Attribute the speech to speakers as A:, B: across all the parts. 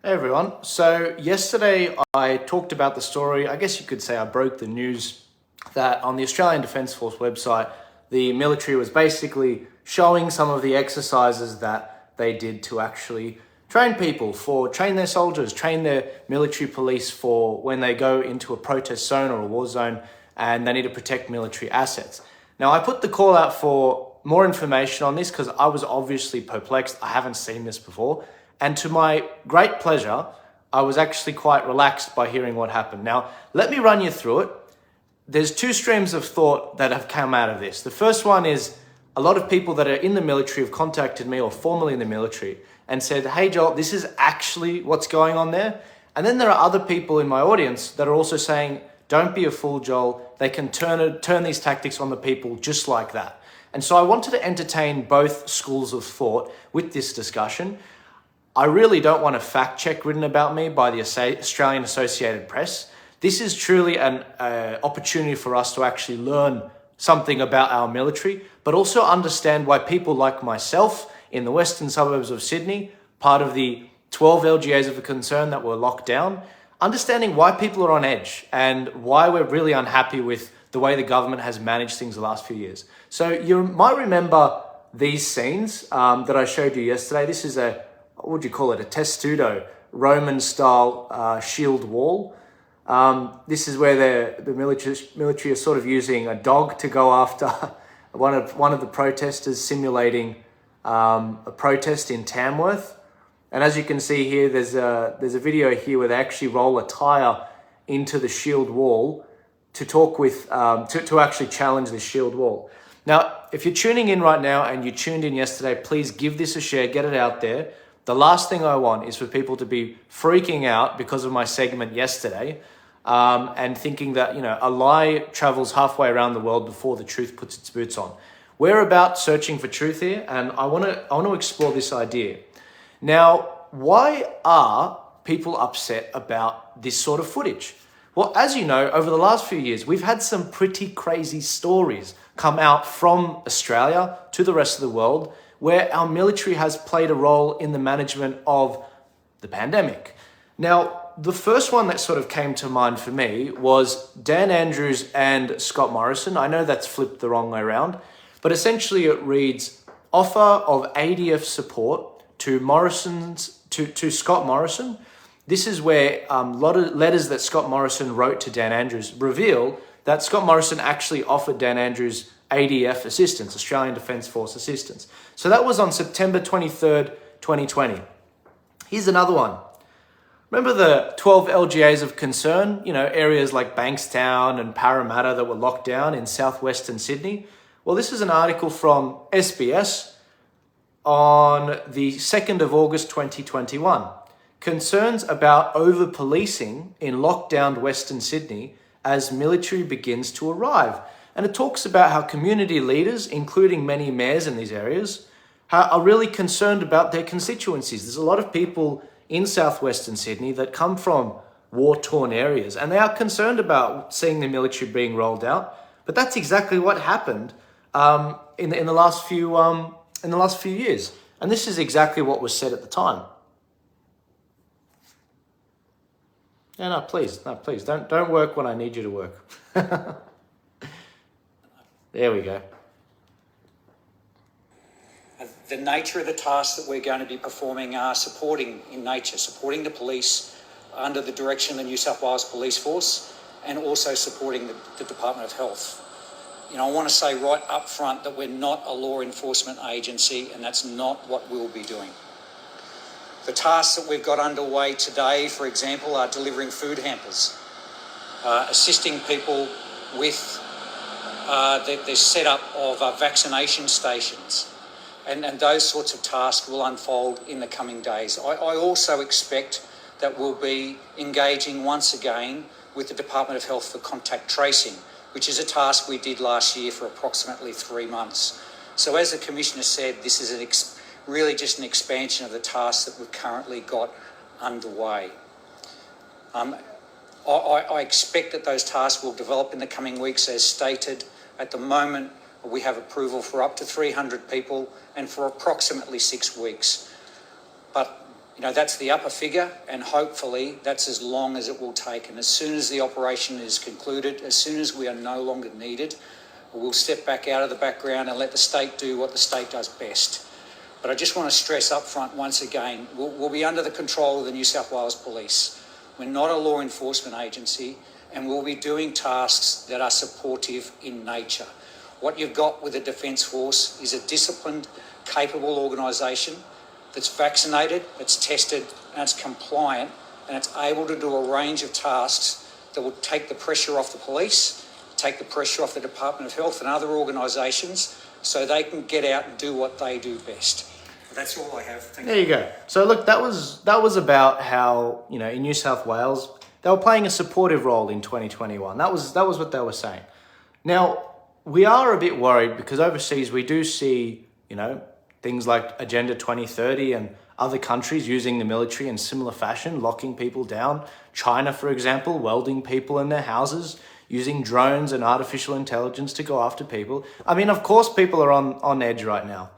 A: Hey everyone. So yesterday I talked about the story, I guess you could say I broke the news that on the Australian Defence Force website, the military was basically showing some of the exercises that they did to actually train people train their soldiers, train their military police for when they go into a protest zone or a war zone and they need to protect military assets. Now I put the call out for more information on this because I was obviously perplexed. I haven't seen this before. And to my great pleasure, I was actually quite relaxed by hearing what happened. Now, let me run you through it. There's two streams of thought that have come out of this. The first one is a lot of people that are in the military have contacted me or formerly in the military and said, hey, Joel, this is actually what's going on there. And then there are other people in my audience that are also saying, don't be a fool, Joel. They can turn these tactics on the people just like that. And so I wanted to entertain both schools of thought with this discussion. I really don't want a fact check written about me by the Australian Associated Press. This is truly an opportunity for us to actually learn something about our military, but also understand why people like myself in the western suburbs of Sydney, part of the 12 LGAs of concern that were locked down, understanding why people are on edge and why we're really unhappy with the way the government has managed things the last few years. So you might remember these scenes that I showed you yesterday. This is what would you call it? A testudo, Roman-style shield wall. This is where the military is sort of using a dog to go after one of the protesters, simulating a protest in Tamworth. And as you can see here, there's a video here where they actually roll a tire into the shield wall to talk with to actually challenge the shield wall. Now, if you're tuning in right now and you tuned in yesterday, please give this a share, get it out there. The last thing I want is for people to be freaking out because of my segment yesterday and thinking that, a lie travels halfway around the world before the truth puts its boots on. We're about searching for truth here, and I want to explore this idea. Now, why are people upset about this sort of footage? Well, as you know, over the last few years, we've had some pretty crazy stories come out from Australia to the rest of the world where our military has played a role in the management of the pandemic. Now, the first one that sort of came to mind for me was Dan Andrews and Scott Morrison. I know that's flipped the wrong way around, but essentially it reads, offer of ADF support to Scott Morrison. This is where a lot of letters that Scott Morrison wrote to Dan Andrews reveal that Scott Morrison actually offered Dan Andrews ADF assistance, Australian Defence Force assistance. So that was on September 23rd, 2020. Here's another one. Remember the 12 LGAs of concern, areas like Bankstown and Parramatta that were locked down in southwestern Sydney? Well, this is an article from SBS on the 2nd of August 2021. Concerns about over-policing in lockdown Western Sydney as military begins to arrive. And it talks about how community leaders, including many mayors in these areas, are really concerned about their constituencies. There's a lot of people in southwestern Sydney that come from war-torn areas, and they are concerned about seeing the military being rolled out. But that's exactly what happened in the last few years, and this is exactly what was said at the time. No, please, don't work when I need you to work. There we go.
B: The nature of the tasks that we're going to be performing are supporting the police under the direction of the New South Wales Police Force, and also supporting the Department of Health. I want to say right up front that we're not a law enforcement agency, and that's not what we'll be doing. The tasks that we've got underway today, for example, are delivering food hampers, assisting people with the setup of vaccination stations, and those sorts of tasks will unfold in the coming days. I also expect that we'll be engaging once again with the Department of Health for contact tracing, which is a task we did last year for approximately 3 months. So as the Commissioner said, this is really just an expansion of the tasks that we've currently got underway. I expect that those tasks will develop in the coming weeks as stated. At the moment, we have approval for up to 300 people and for approximately 6 weeks. But that's the upper figure, and hopefully that's as long as it will take. And as soon as the operation is concluded, as soon as we are no longer needed, we'll step back out of the background and let the state do what the state does best. But I just want to stress up front once again, we'll be under the control of the New South Wales Police. We're not a law enforcement agency, and we'll be doing tasks that are supportive in nature. What you've got with the Defence Force is a disciplined, capable organisation that's vaccinated, that's tested, and it's compliant, and it's able to do a range of tasks that will take the pressure off the police, take the pressure off the Department of Health and other organisations, so they can get out and do what they do best. That's all I have. Thank you.
A: There you go. So look, that was about how, in New South Wales, they were playing a supportive role in 2021. That was what they were saying. Now, we are a bit worried because overseas we do see, things like Agenda 2030 and other countries using the military in similar fashion, locking people down. China, for example, welding people in their houses, using drones and artificial intelligence to go after people. I mean, of course, people are on edge right now.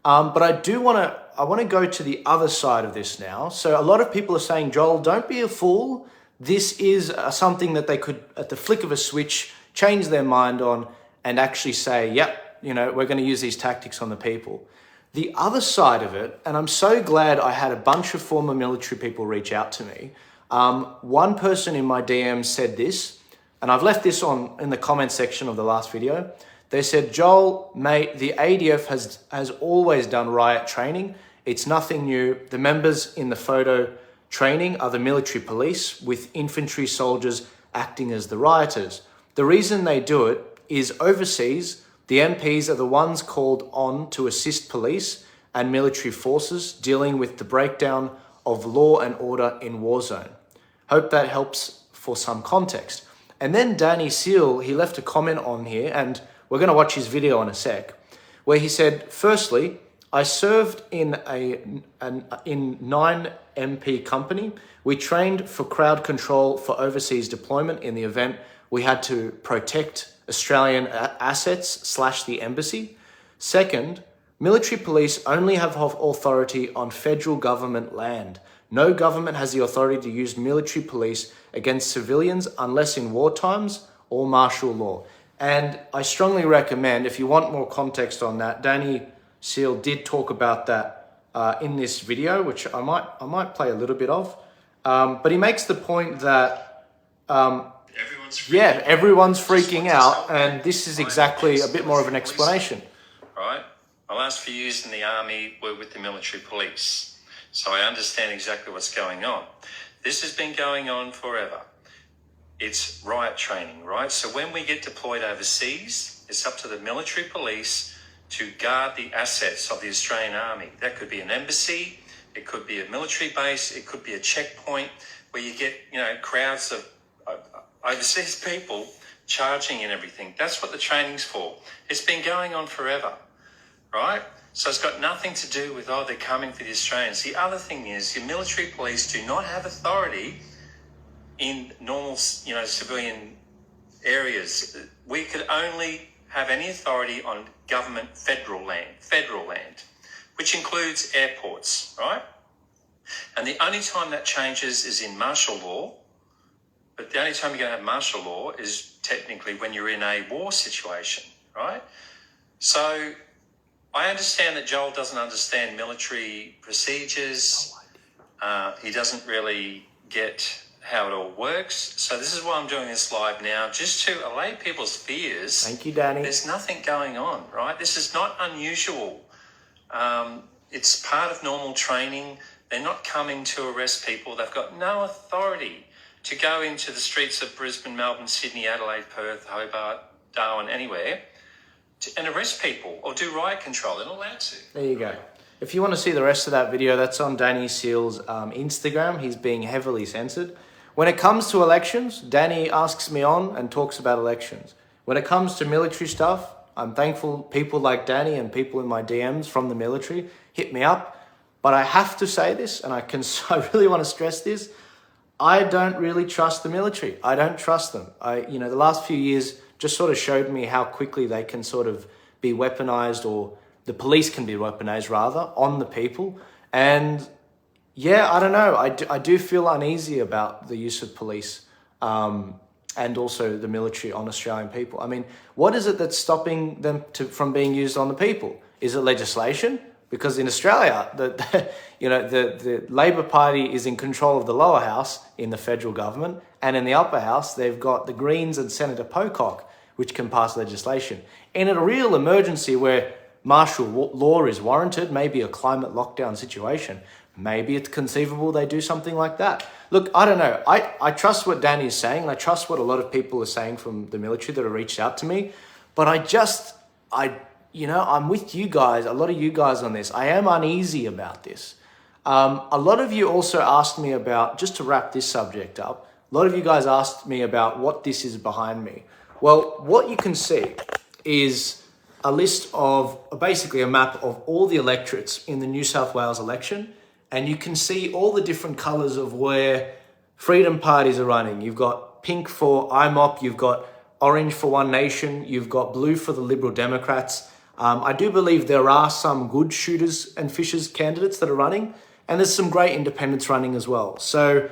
A: But I want to go to the other side of this now. So a lot of people are saying, Joel, don't be a fool. This is something that they could, at the flick of a switch, change their mind on and actually say, yep, we're going to use these tactics on the people. The other side of it, and I'm so glad I had a bunch of former military people reach out to me. One person in my DMs said this, and I've left this in the comment section of the last video. They said, Joel, mate, the ADF has always done riot training. It's nothing new. The members in the photo training are the military police with infantry soldiers acting as the rioters. The reason they do it is overseas, the MPs are the ones called on to assist police and military forces dealing with the breakdown of law and order in war zone. Hope that helps for some context. And then Danny Seal, he left a comment on here, and we're going to watch his video in a sec, where he said, firstly, I served in 9 MP company. We trained for crowd control for overseas deployment in the event we had to protect Australian assets / the embassy. Second, military police only have authority on federal government land. No government has the authority to use military police against civilians unless in war times or martial law. And I strongly recommend, if you want more context on that, Danny Seal did talk about that in this video, which I might play a little bit of. But he makes the point that everyone's freaking out, and this is exactly a bit more of an explanation.
C: Right? My last few years in the army were with the military police, so I understand exactly what's going on. This has been going on forever. It's riot training, right? So when we get deployed overseas, it's up to the military police to guard the assets of the Australian Army. That could be an embassy, it could be a military base, it could be a checkpoint where you get, crowds of overseas people charging and everything. That's what the training's for. It's been going on forever, right? So it's got nothing to do with, they're coming for the Australians. The other thing is, your military police do not have authority in normal, civilian areas. We could only have any authority on government federal land, which includes airports, right? And the only time that changes is in martial law. But the only time you're going to have martial law is technically when you're in a war situation, right? So I understand that Joel doesn't understand military procedures. He doesn't really get how it all works. So this is why I'm doing this live now, just to allay people's fears.
A: Thank you, Danny.
C: There's nothing going on, right? This is not unusual. It's part of normal training. They're not coming to arrest people. They've got no authority to go into the streets of Brisbane, Melbourne, Sydney, Adelaide, Perth, Hobart, Darwin, anywhere, and arrest people or do riot control. They're not allowed to.
A: There you go. If you want to see the rest of that video, that's on Danny Seal's Instagram. He's being heavily censored. When it comes to elections, Danny asks me on and talks about elections. When it comes to military stuff, I'm thankful people like Danny and people in my DMs from the military hit me up. But I have to say this, and I really want to stress this, I don't really trust the military. I don't trust them. The last few years just sort of showed me how quickly they can sort of be weaponized, or the police can be weaponized rather, on the people. And, Yeah, I don't know. I do feel uneasy about the use of police and also the military on Australian people. I mean, what is it that's stopping them from being used on the people? Is it legislation? Because in Australia, the Labor Party is in control of the lower house in the federal government, and in the upper house, they've got the Greens and Senator Pocock, which can pass legislation. In a real emergency where martial law is warranted, maybe a climate lockdown situation, maybe it's conceivable they do something like that. Look, I don't know. I trust what Danny is saying, and I trust what a lot of people are saying from the military that have reached out to me, but I'm with you guys, a lot of you guys on this. I am uneasy about this. A lot of you also asked me about, just to wrap this subject up, a lot of you guys asked me about what this is behind me. Well, what you can see is a list of, basically a map of all the electorates in the New South Wales election, and you can see all the different colours of where freedom parties are running. You've got pink for IMOP, you've got orange for One Nation, you've got blue for the Liberal Democrats. I do believe there are some good shooters and fishers candidates that are running, and there's some great independents running as well. So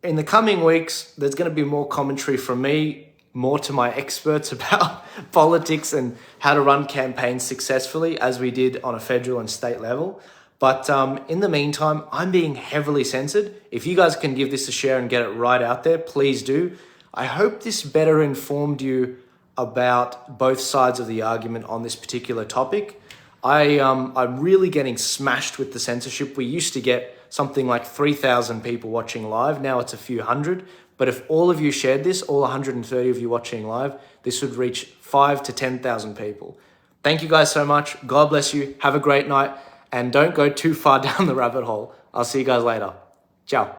A: in the coming weeks, there's going to be more commentary from me, more to my experts about politics and how to run campaigns successfully, as we did on a federal and state level. But in the meantime, I'm being heavily censored. If you guys can give this a share and get it right out there, please do. I hope this better informed you about both sides of the argument on this particular topic. I'm really getting smashed with the censorship. We used to get something like 3,000 people watching live. Now it's a few hundred. But if all of you shared this, all 130 of you watching live, this would reach 5,000 to 10,000 people. Thank you guys so much. God bless you. Have a great night. And don't go too far down the rabbit hole. I'll see you guys later. Ciao.